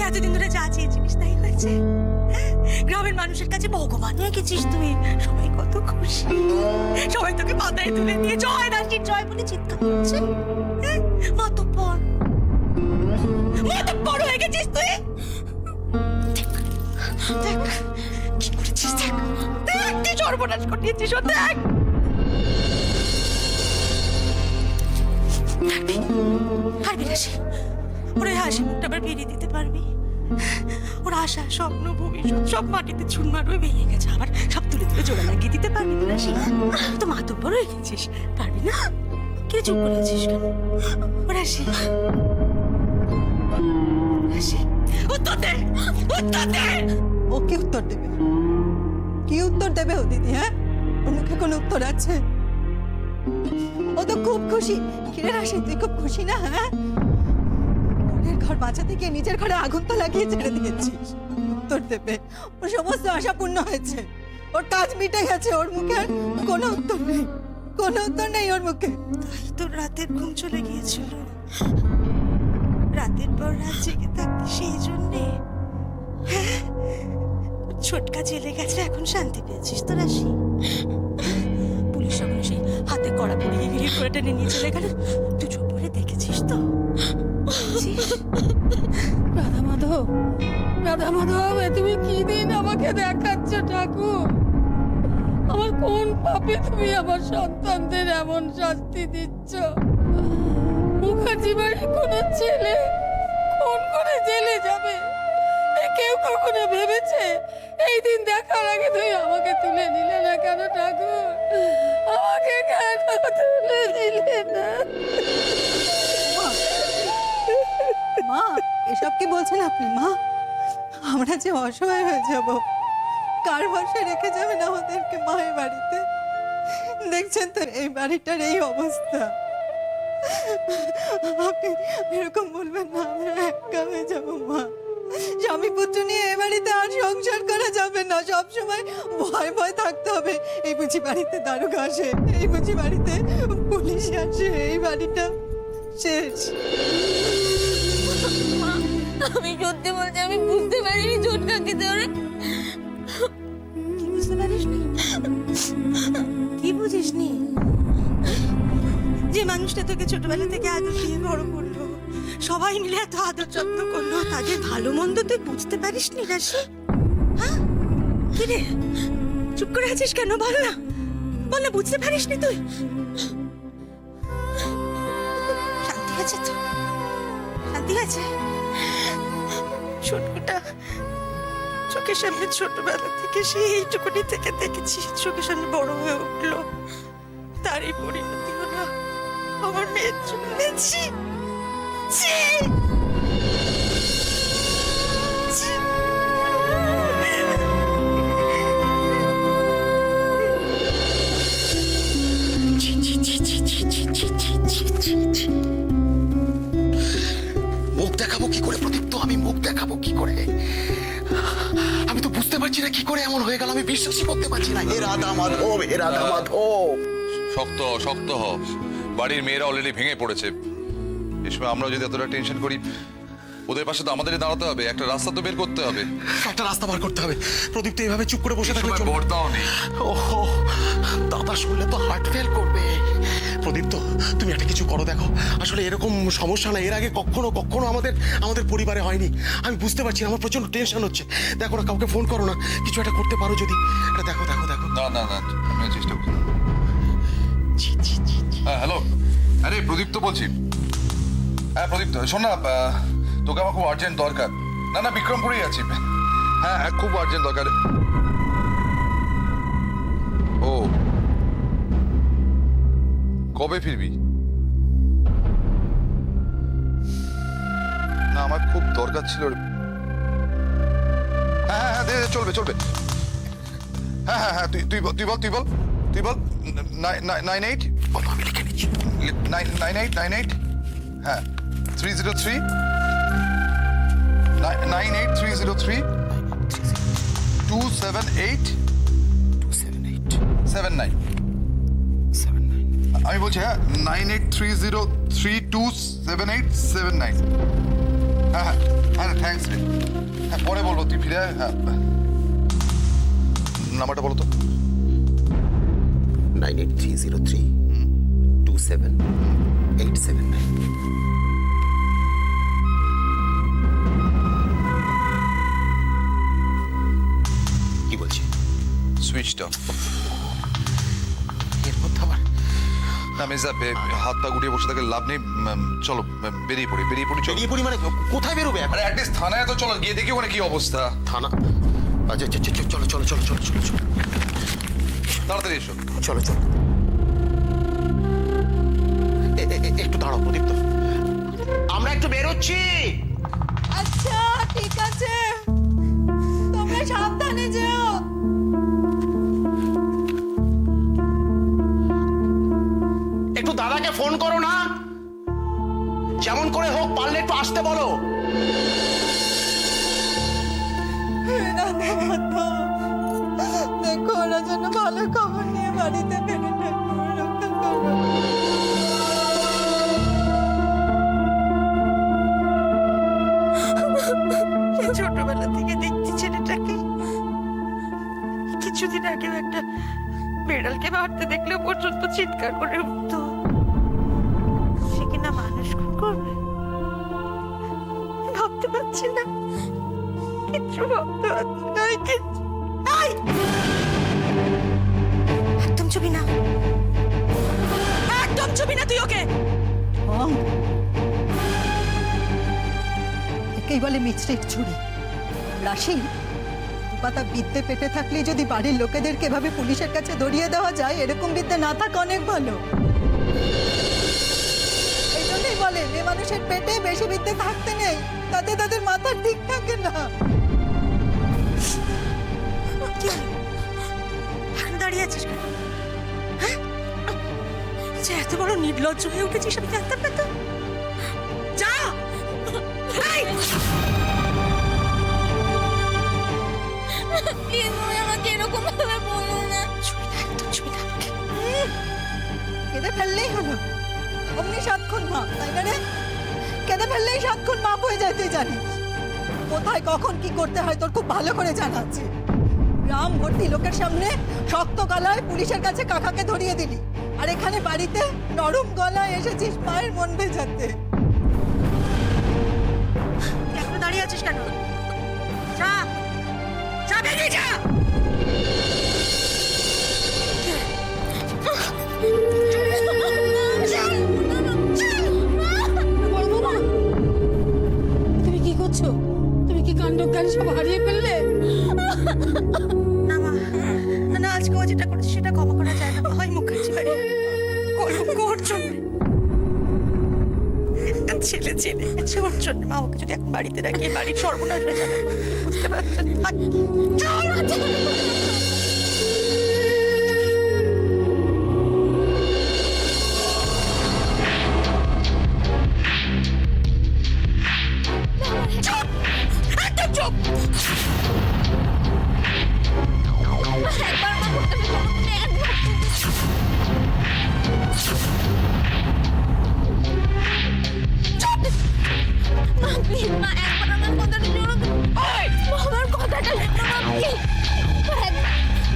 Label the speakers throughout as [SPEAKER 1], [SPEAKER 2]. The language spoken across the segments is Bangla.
[SPEAKER 1] এতদিন ধরে যা চেয়েছিস তাই হয়েছে। গ্রামের মানুষের কাছে ভগবান হয়ে গেছিস তুই। সবাই কত খুশি, সবাই তোকে মাথায় তুলে দিয়ে জয় রাশির জয় বলে চিৎকার করছে। মাতব্বর মাতব্বর হয়ে গেছিস তুই। দেখ কি করেছিস, দেখ দেখ কি সর্বনাশ ঘটিয়েছিস। ও দেখ পারবি রাশি, ওর এই হাসি মুখটা আবার ফিরিয়ে দিতে পারবি? ওর আশা স্বপ্ন ভবিষ্যৎ সব মাটিতে চুরমার হয়ে ভেঙে গেছে, আবার সব তুলে তুলে জোড়া লাগিয়ে দিতে পারবি না রাশি? তো মাতব্বর হয়ে গেছিস, পারবি না? কে চুপ করে আছিস কেন? ও রাশি, রাশি উত্তর দে, উত্তর দে।
[SPEAKER 2] ও কি উত্তর দেবে? কি উত্তর দেবে ও দিদি? হ্যাঁ, ওর মুখে কোনো উত্তর আছে? ও তো খুব খুশি। কিরে রাশি, তুই খুব খুশি না? হ্যাঁ, ওর ঘর বাঁচাতে গিয়ে নিজের ঘরে আগুন তো লাগিয়ে ছেড়ে দিয়েছিস। উত্তর দেবে? ওর সমস্ত আশা পূর্ণ হয়েছে, ওর কাজ মিটে গেছে, ওর মুখে আর কোনো উত্তর নেই, কোনো উত্তর নেই ওর মুখে।
[SPEAKER 1] তাই তোর রাতের ঘুম চলে গিয়েছিল, রাতের পর রাত জেগে থাকতে, সেই জন্যে ছোটকা জেলে গেছে, এখন শান্তি পেয়েছিস তো রাশি? পুলিশ যখন সেই হাতে কড়া পড়িয়ে গিয়ে করে টেনে নিয়ে চলে গেল, তুই চুপ করে দেখেছিস তো?
[SPEAKER 3] রাধা মাধব, রাধা মাধব, এ তুমি কি দিন আমাকে দেখাচ্ছ ঠাকুর? আমার কোন পাপে তুমি আমার সন্তানদের এমন শাস্তি দিচ্ছ? মুখার্জি বাড়ির কোনো ছেলে খুন করে জেলে যাবে, এ কেউ কখনো ভেবেছে? এই দিন দেখার আগে তুমি আমাকে তুলে নিলে না কেন ঠাকুর? আমাকে কেন তুলে দিলে না?
[SPEAKER 2] মা, এসব কি বলছেন আপনি? মা, আমরা যে অসহায় হয়ে যাব, কার ভরসা রেখে যাবেন আমাদেরকে মায়ের বাড়িতে? দেখছেন তো এই বাড়িটার এই অবস্থা। আপনি এরকম বলবেন না, আমরা একা হয়ে যাব। মা, স্বামী পুত্র নিয়ে এ বাড়িতে আর সংসার করা যাবে না, সবসময় ভয় ভয় থাকতে হবে। এই বুঝি বাড়িতে দারোগা আসে, এই বুঝি বাড়িতে পুলিশ আসে, এই বাড়িটা শেষ।
[SPEAKER 3] আমি সত্যি বলছি, আমি বুঝতে পারিনি ছোটকাকে ধরে।
[SPEAKER 1] কি বুঝতে পারিসনি? কি বুঝিসনি? যে মানুষটা তোকে ছোটবেলা থেকে আদর দিয়ে বড় করলো, সবাই মিলে এত আদর যত্ন করলো, তাদের ভালো মন্দ তুই বুঝতে পারিসনি রাশি? হ্যাঁ, কি রে চুপ করে আছিস কেন? বল না, বল না, বুঝতে পারিসনি তুই? শান্তি আছে তো? শান্তি আছে? ছোটটা চোখের সামনে ছোটবেলা থেকে সেইটুকুনি থেকে দেখেছি, চোখের সামনে বড় হয়ে উঠলো, তারই পরিণতি হলো আমার মেয়ের জন্য। ছি, ছি, ছি।
[SPEAKER 4] মুখ দেখাবো কি করে প্রদীপ্ত? আমি মুখ দেখাবো কি করে? আমি তো বুঝতে পারছি না কি করে এমন হয়ে গেল, আমি বিশ্বাসই করতে পারছি না। হে রাধা মাধব, হে রাধা মাধব।
[SPEAKER 5] শক্ত শক্ত হ, বাড়ির মেয়েরা অলরেডি ভেঙে পড়েছে। এই সময় আমরা যদি এতটা টেনশন করি, ওদের পাশে তো আমাদেরই দাঁড়াতে হবে, একটা রাস্তা তো বের করতে হবে।
[SPEAKER 4] একটা রাস্তা বার করতে হবে। প্রদীপ তো এইভাবে চুপ করে বসে থাকলে চলবে না।
[SPEAKER 5] বর্দাও নেই।
[SPEAKER 4] ওহো, দাদা শুনলে তো হার্ট ফেল করবে। প্রদীপ তো তুমি একটা কিছু করো, দেখো আসলে এরকম সমস্যা না এর আগে কখনো কখনো আমাদের পরিবারে হয়নি। আমি বুঝতে পারছি না, আমার প্রচন্ড টেনশন হচ্ছে। দেখো না, কাউকে ফোন করো না, কিছু একটা করতে পারো যদি। এটা দেখো দেখো দেখো।
[SPEAKER 5] না না না, আমি চেষ্টা করি। হ্যাঁ হ্যালো, আরে প্রদীপ তো বলছি। হ্যাঁ প্রদীপ, শোন না, তোকে আমার খুব আর্জেন্ট দরকার। না না, বিক্রমপুরেই আছি। হ্যাঁ হ্যাঁ, খুব আর্জেন্ট দরকার। ও, কবে ফিরবি? না আমার খুব দরকার ছিল। হ্যাঁ হ্যাঁ হ্যাঁ, চলবে চলবে। হ্যাঁ হ্যাঁ হ্যাঁ, তুই বল 98
[SPEAKER 4] আমি লিখে নিচ্ছি।
[SPEAKER 5] 98 হ্যাঁ 303 98303 278 79। আমি বলছি হ্যাঁ 9830327879। হ্যাঁ হ্যাঁ হ্যাঁ, থ্যাংকস রে। হ্যাঁ, পরে বলবো, তুই ফিরে আয়। হ্যাঁ, নাম্বারটা বলো তো।
[SPEAKER 4] 9830327879। কি বলছি?
[SPEAKER 5] Switched off.
[SPEAKER 4] এর মধ্যে আবার
[SPEAKER 5] না মির্জা, হাত পা গুটিয়ে বসে থাকে লাভ নেই। চলো বেরিয়ে পড়ি, চলো।
[SPEAKER 4] বেরিয়ে পড়ি মানে কোথায় বেরোবে?
[SPEAKER 5] আরে অ্যাটলিস্ট থানায় তো চলো, গিয়ে দেখি ওখানে কি অবস্থা।
[SPEAKER 4] থানা? আচ্ছা আচ্ছা আচ্ছা, চলো চলো চলো চলো চলো চলো
[SPEAKER 5] তাড়াতাড়ি এসো।
[SPEAKER 4] চলো চলো। একটু দাঁড়াও প্রদীপ্ত, আমরা একটু বেরোচ্ছি।
[SPEAKER 2] আচ্ছা ঠিক আছে, তোমরা সাবধানে যেও।
[SPEAKER 4] একটু দাদাকে ফোন করো না, যেমন করে হোক পারলে একটু আসতে বলো।
[SPEAKER 2] দেখো ওরা যেন ভালো খবর নিয়ে বাড়িতে ফেরে ঠাকুর রক্ষা করো।
[SPEAKER 1] সেই ছোটবেলা থেকে দেখছি ছেলেটাকে। কিছুদিন আগেও একটা বেড়ালকে মারতে দেখলেও পর্যন্ত চিৎকার করে উঠতো। সে কিনা মানুষ খুন করবে ভাবতে পারছি না, কিচ্ছু ভাবতে পারছি না। এই! একদম চুপি না, একদম চুপি না তুই ওকে।
[SPEAKER 2] একেই বলে মিছরির ছুরি। রাশি, দুপাতা বিদ্যে পেটে থাকলে যদি বাড়ির লোকেদেরকে এভাবে পুলিশের কাছে ধরিয়ে দেওয়া যায়, এরকম বিদ্যে না থাকা অনেক ভালো। এই জন্যই বলে মেয়ে মানুষের পেটে বেশি বিদ্যে থাকতে নেই, তাতে তাদের মাথা ঠিক থাকে না।
[SPEAKER 1] কি হলো? এখন দাঁড়িয়ে আছিস কেন? হ্যাঁ? যে এত বড় নির্লজ্জ হয়ে উঠেছিস আমি জানতাম না তো। যা! এই!
[SPEAKER 3] প্লিজ তুমি আমাকে এরকম ভাবে বলো না।
[SPEAKER 1] চুপি থাক, একদম চুপি থাক।
[SPEAKER 2] কেঁদে ফেললেই হলো, অমনি 7 খুন মাপ, তাই না রে? কেঁদে ফেললেই 7 খুন মাপ হয়ে যায়, তুই জানিস। কোথায় কখন কি করতে হয় তোর খুব ভালো করে জানা আছে। গ্রাম ভর্তি লোকের সামনে শক্ত গলায় পুলিশের কাছে কাকাকে ধরিয়ে দিলি, আর এখানে বাড়িতে নরম গলায় এসেছিস মায়ের মন ভেজাতে।
[SPEAKER 1] তুই এখনো দাঁড়িয়ে আছিস কেন? যা! যা, বেরিয়ে যা!
[SPEAKER 3] বড় বৌমা, তুমি কি করছো? তুমি কি কাণ্ড জ্ঞান সব হারিয়ে ফেললে?
[SPEAKER 1] না মা, না আজকে ও যেটা করেছে সেটা ক্ষমা করা যায় না। হয় মুখার্জি বাড়ি কলঙ্ক ওর জন্য। একটা ছেলে গেছে ওর জন্য। মা ওকে যদি এখন বাড়িতে রাখি বাড়ির সর্বনাশ হয়ে যাবে, বুঝতে পারছেন? চুপ! একদম চুপ!
[SPEAKER 3] একবার মা বলতে পারো, তুমি একবার মা প্লিজ, মা একবার আমার কথাটা শোনো। আমার কথাটা শোনো মা, প্লিজ।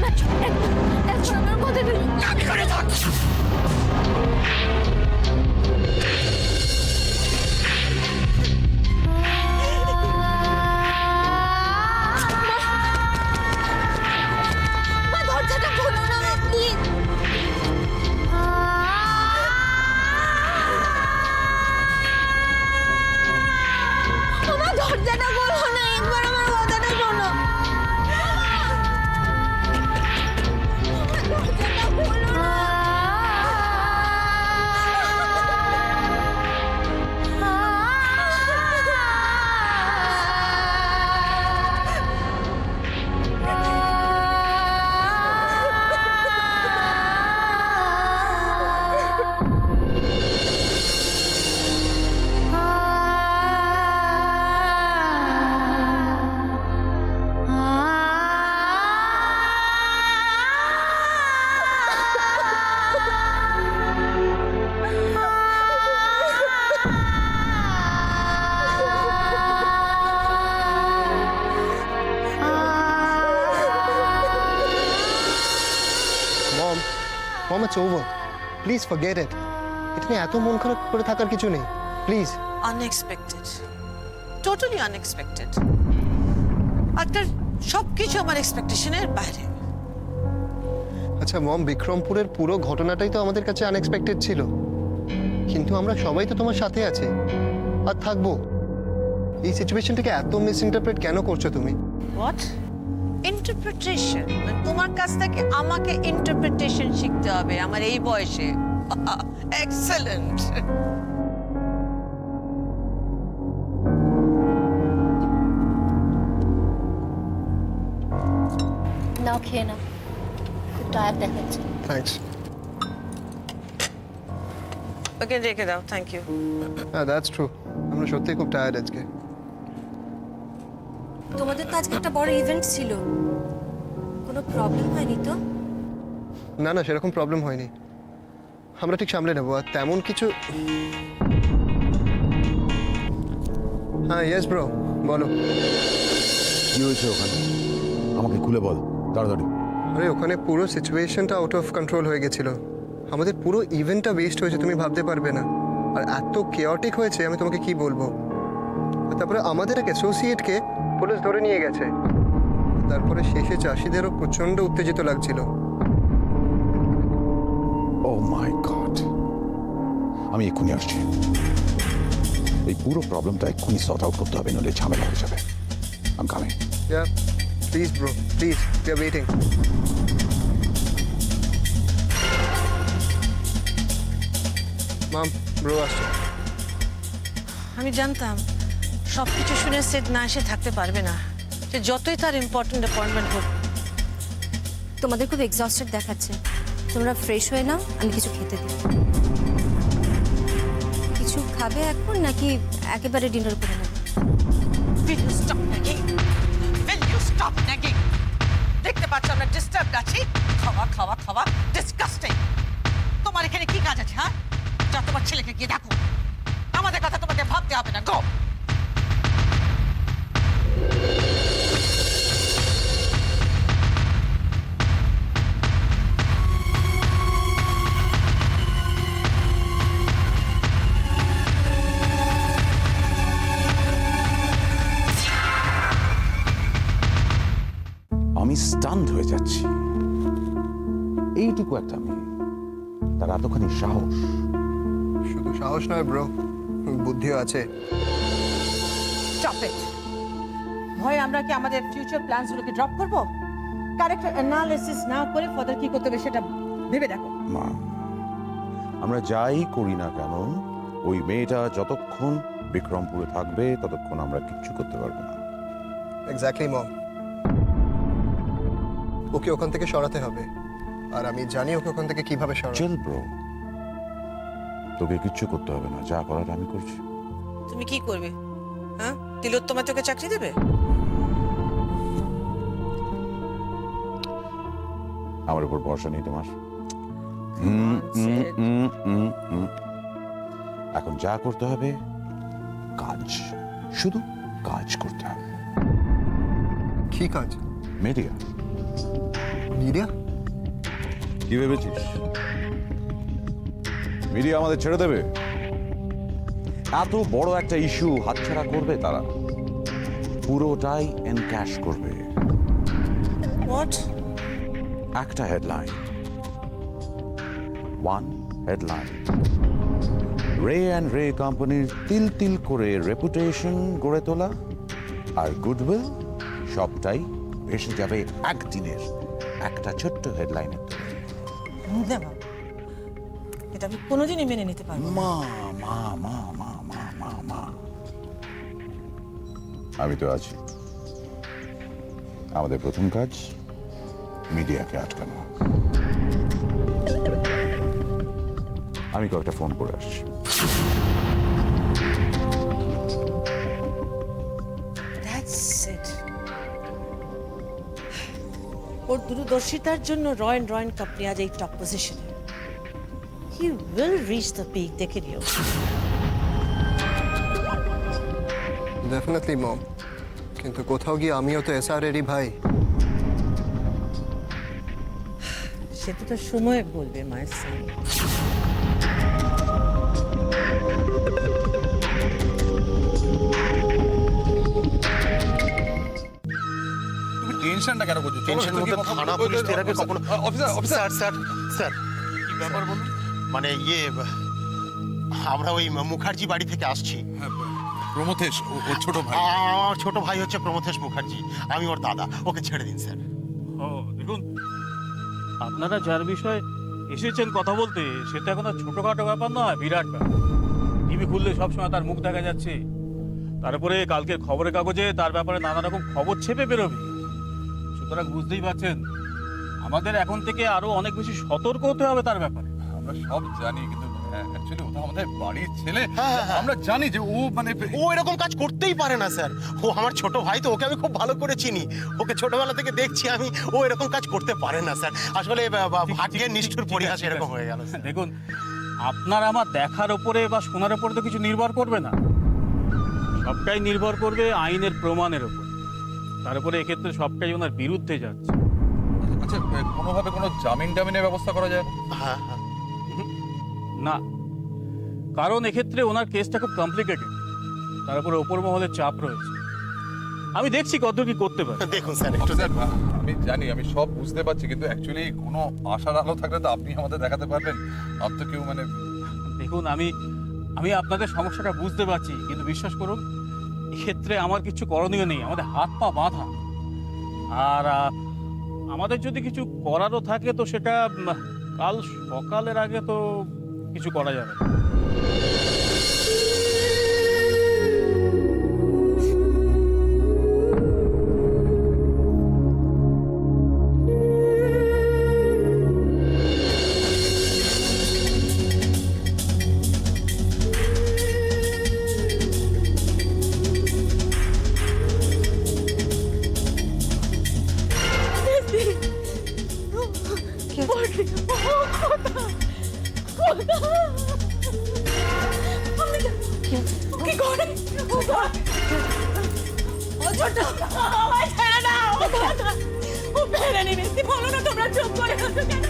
[SPEAKER 3] মা চুপ, একবার আমার কথাটা শোনো।
[SPEAKER 1] আমি করে থাক।
[SPEAKER 3] মা দরজাটা খোলো না মা, প্লিজ। মা দরজাটা খোলো না, একবার আমার কথাটা শোনো। মা দরজাটা খোলো না।
[SPEAKER 6] it's over. Please forget it. এটা নিয়ে এত মন খারাপ করে থাকার কিছু নেই, প্লিজ।
[SPEAKER 7] Unexpected, totally unexpected. আজকাল সবকিছু আমার এক্সপেকটেশনের বাইরে।
[SPEAKER 6] আচ্ছা মম, বিক্রমপুরের পুরো ঘটনাটাই তো আমাদের কাছে আনএক্সপেক্টেড ছিল, কিন্তু আমরা সবাই তো তোমার সাথে আছি আর থাকবো। এই সিচুয়েশনটাকে এত মিস ইন্টারপ্রেট কেন করছো তুমি?
[SPEAKER 7] What interpretation? তোমার কাছ থেকে আমাকে ইন্টারপ্রিটেশন শিখতে হবে আমার এই বয়সে? এক্সেলেন্ট।
[SPEAKER 8] নাও খেয়ে নাও, খুব টায়ার্ড দেখাচ্ছে।
[SPEAKER 6] থ্যাঙ্কস।
[SPEAKER 7] ওকে রেখে দাও, থ্যাংক ইউ।
[SPEAKER 6] হ্যাঁ, দ্যাটস ট্রু। আমরা সত্যিই খুব টায়ার্ড আজকে।
[SPEAKER 8] তোমাদের তো আজকে একটা বড় ইভেন্ট ছিল, কোনো প্রবলেম হয়নি তো?
[SPEAKER 6] না না, সেরকম প্রবলেম হয়নি, আমরা ঠিক সামলে নেবো। আর তেমন কিছু। হ্যাঁ, ইয়েস ব্রো, বলো।
[SPEAKER 9] কি হয়েছে ওখানে? আমাকে খুলে বল তাড়াতাড়ি।
[SPEAKER 6] আরে ওখানে পুরো সিচুয়েশনটা আউট অফ কন্ট্রোল হয়ে গেছিল, আমাদের পুরো ইভেন্টটা ওয়েস্ট হয়েছে, তুমি ভাবতে পারবে না। আর এত কেওটিক হয়েছে, আমি তোমাকে কি বলবো। আর তারপরে আমাদের এক অ্যাসোসিয়েটকে পুলিশ ধরে নিয়ে গেছে। তারপরে শেষে চাষিদেরও প্রচন্ড উত্তেজিত লাগছিল।
[SPEAKER 9] ও মাই গড, আমি এক্ষুনি আসছি। এই পুরো প্রবলেমটা এক্ষুনি সর্ট আউট করতে হবে, নইলে ঝামেলা হয়ে যাবে। আমি coming.
[SPEAKER 6] Yeah, please bro, please, we are waiting. Mom, bro আসছে।
[SPEAKER 7] আমি জানতাম সবকিছু শুনে সেট না এসে থাকতে পারবে না, সে যতই তার ইম্পর্টেন্ট অ্যাপয়েন্টমেন্ট হোক।
[SPEAKER 8] তোমাদের খুব এক্সস্টেড দেখাচ্ছে, তোমরা ফ্রেশ হয়ে নাও, আমি কিছু খেতে দিই। কিছু খাবে এখন নাকি একেবারে ডিনার করে নেবে?
[SPEAKER 7] Will you stop nagging? Will you stop nagging? দেখতে পাচ্ছ আমরা ডিস্টার্ব আছি। খাওয়া খাওয়া খাওয়া, ডিসকাস্টিং। তোমার এখানে কি কাজ আছে? হ্যাঁ, যা তোমার ছেলেকে গিয়ে দেখো, আমাদের কথা তোমাদের ভাবতে হবে না। গো।
[SPEAKER 9] আমি স্টান্ড হয়ে যাচ্ছি। এইটুকু একটা মেয়ে, তার এতখানি সাহস।
[SPEAKER 6] শুধু সাহস নয় ব্রো, বুদ্ধিও আছে।
[SPEAKER 7] Stop it. ভয় আমরা কি আমাদের ফিউচার প্ল্যানসগুলোকে ড্রপ করব? ক্যারেক্টার অ্যানালিসিস না করে ফাদার কি করতে হবে সেটা ভেবে দেখো।
[SPEAKER 9] মা, আমরা যাই করি না কেন, ওই মেয়েটা যতক্ষণ বিক্রমপুরে থাকবে ততক্ষণ আমরা কিচ্ছু করতে পারবো না।
[SPEAKER 6] এক্স্যাক্টলি মম, ওকে ওখান থেকে সরাতে হবে, আর আমি জানি ওকে ওখান থেকে কিভাবে সরাতে।
[SPEAKER 9] চল ব্রো, তোকে কিচ্ছু করতে হবে না, যা করার আমি করছি।
[SPEAKER 7] তুমি কি করবে? হ্যাঁ, তিলোত্তমা তোকে চাকরি দেবে?
[SPEAKER 9] আমার উপর ভরসা নেই তোমার? এখন যা করতে হবে কাজ, শুধু কাজ করতে হবে।
[SPEAKER 6] কি কাজ?
[SPEAKER 9] মিডিয়া।
[SPEAKER 6] মিডিয়া?
[SPEAKER 9] কি ভেবেছিস মিডিয়া আমাদের ছেড়ে দেবে? এত বড় একটা ইস্যু হাতছাড়া করবে তারা? পুরোটাই এনক্যাশ করবে।
[SPEAKER 7] হোয়াট?
[SPEAKER 9] একটা হেডলাইন, ওয়ান হেডলাইন। রে অ্যান্ড রে কোম্পানির তিল তিল করে রেপুটেশন গড়ে তোলা আর গুডউইল সবটাই ভেসে যাবে একদিনের একটা ছোট্ট হেডলাইনের।
[SPEAKER 7] এটা আমি কোনোদিনই মেনে নিতে পারবো না।
[SPEAKER 9] মা মা মা মা মা মা মা, আমি তো আছি। আমাদের প্রথম কাজ মিডিয়াকে আটকানো। আমি কয়েকটা ফোন করে আসছি।
[SPEAKER 7] That's it. ওর দূরদর্শিতার জন্য রয়্যাল কোম্পানি আজ এই টপ পজিশনে। He will reach the peak, দেখে নিও।
[SPEAKER 6] ডেফিনেটলি মম, কিন্তু কোথাও গিয়ে আমিও তো এসআর এরই ভাই।
[SPEAKER 7] সেটা তো সময় বলবে মায়ের সঙ্গে।
[SPEAKER 5] তুমি টেনশনটা কেন করছো?
[SPEAKER 4] টেনশনের মধ্যে থানা পুলিশ এর আগে কখনো
[SPEAKER 5] officer officer
[SPEAKER 4] sir sir sir
[SPEAKER 5] কি ব্যাপার বলুন?
[SPEAKER 4] মানে আমরা ওই মুখার্জি বাড়ি থেকে আসছি।
[SPEAKER 5] হ্যাঁ, প্রমথেশ ওর ছোট ভাই।
[SPEAKER 4] আমার ছোট ভাই হচ্ছে প্রমথেশ মুখার্জি, আমি ওর দাদা, ওকে ছেড়ে দিন স্যার।
[SPEAKER 10] ও দেখুন, আপনারা যার বিষয়ে এসেছেন কথা বলতে সেটা এখন আর ছোটখাটো ব্যাপার নয়, বিরাট ব্যাপার। টিভি খুললে সবসময় তার মুখ দেখা যাচ্ছে, তারপরে কালকের খবরের কাগজে তার ব্যাপারে নানা রকম খবর ছেপে বেরোবে। সুতরাং বুঝতেই পারছেন আমাদের এখন থেকে আরো অনেক বেশি সতর্ক হতে হবে তার ব্যাপারে।
[SPEAKER 5] আমরা সব জানি, কিন্তু অ্যাকচুয়ালি ও তো আমাদের বাড়ির ছেলে।
[SPEAKER 4] হ্যাঁ, হ্যাঁ।
[SPEAKER 5] আমরা জানি যে ও মানে
[SPEAKER 4] ও এরকম কাজ করতেই পারে না স্যার। ও আমার ছোট ভাই, তো ওকে আমি খুব ভালো করে চিনি, ওকে ছোটবেলা থেকে দেখছি আমি। ও এরকম কাজ করতে পারে না স্যার। আসলে ভাগ্যের নিষ্ঠুর পরিহাস এরকম হয়ে গেল স্যার।
[SPEAKER 10] দেখুন, আপনার আমার দেখার ওপরে বা শোনার ওপরে তো কিছু নির্ভর করবে না, সবটাই নির্ভর করবে আইনের প্রমাণের ওপর। তারপরে এক্ষেত্রে সবটাই ওনার বিরুদ্ধে যাচ্ছে।
[SPEAKER 5] আচ্ছা, কোনোভাবে কোনো জামিন টামিনের ব্যবস্থা করা যায় না?
[SPEAKER 4] হ্যাঁ হ্যাঁ
[SPEAKER 10] না, কারণ এক্ষেত্রে ওনার কেসটা খুব কমপ্লিকেটেড, তার উপরে ওপর মহলের চাপ রয়েছে। আমি দেখছি কত কি করতে পারে।
[SPEAKER 4] দেখুন স্যার একটু
[SPEAKER 5] অফিসার, আমি জানি, আমি সব বুঝতে পারছি, কিন্তু অ্যাকচুয়ালি কোনো আশার আলো থাকলে তো আপনি আমাদের দেখাতে পারবেন। আর তো কেউ মানে
[SPEAKER 10] দেখুন, আমি আপনাদের সমস্যাটা বুঝতে পারছি, কিন্তু বিশ্বাস করুন এক্ষেত্রে আমার কিছু করণীয় নেই, আমাদের হাত পা বাঁধা। আর আমাদের যদি কিছু করারও থাকে তো সেটা কাল সকালের আগে তো কিছু করা যাবে না।
[SPEAKER 1] কি করে ও ছোট আমায় ছেড়ে দাও। ও ফেরে নিবি, বলো না, তোমরা চুপ করে আছো কেন?